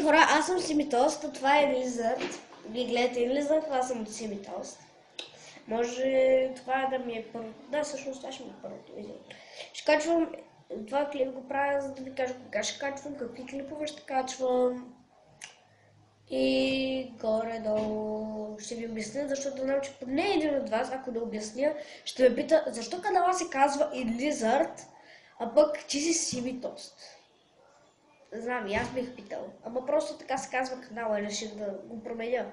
хора, аз съм Симитост, а това е Лизард. Вие гледате Лизард, аз съм Симитост. Може това да ми е първото. Да, всъщност това ще ми е първото видео. Ще качвам, това клип го правя, за да ви кажа кога ще качвам, какви клипове ще качвам. И горе-долу ще ви обясня, защото знам, че поне един от вас, ако да обясня, ще ме пита защо канала се казва Лизард, а пък ти си Симитост. Знам, и аз бих питал, ама просто така се казва канала и реших да го променя.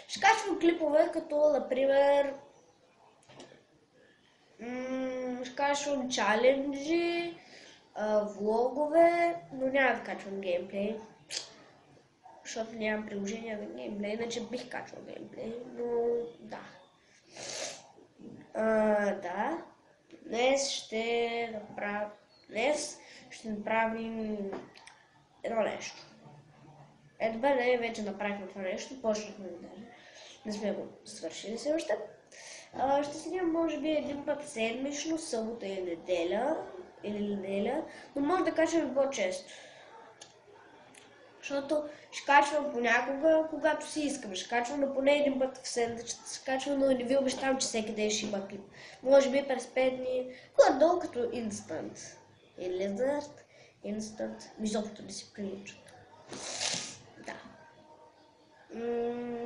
Ще качвам клипове, като, например, ще качвам чаленджи, влогове, но няма да качвам геймплей, защото нямам приложение за геймплей, иначе бих качвал геймплей, но да. Да, днес ще направим едно нещо. Добре, не, вече направихме това нещо, почнахме да не сме го свършили все още. Ще седим може би един път седмично, събота или неделя, но може да качваме по-често. Защото ще качвам понякога, когато си искам. Ще качвам на поне един път в седмицата, ще качвам, но не ви обещавам, че всеки ден ще има клип. Може би през 5 дни, горе-долу като Instant. Или Lizard, Instant, изобщо да си приличат. Да.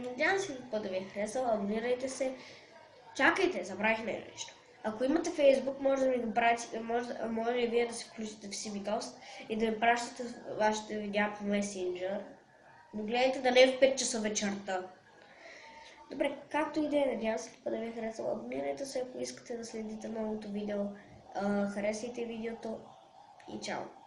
Надявам се да ви е харесало, абонирайте се. Чакайте, забравихме нещо. Ако имате Facebook, може да ми го пратите, може и вие да се включите в Симитост и да ми пращате вашите видеа по Messenger. Но гледайте да не е в 5 часа вечерта. Добре, както и да е, надявам се да ви е харесало. Абонирайте се, ако искате да следите новото видео. Харесайте видеото и чао!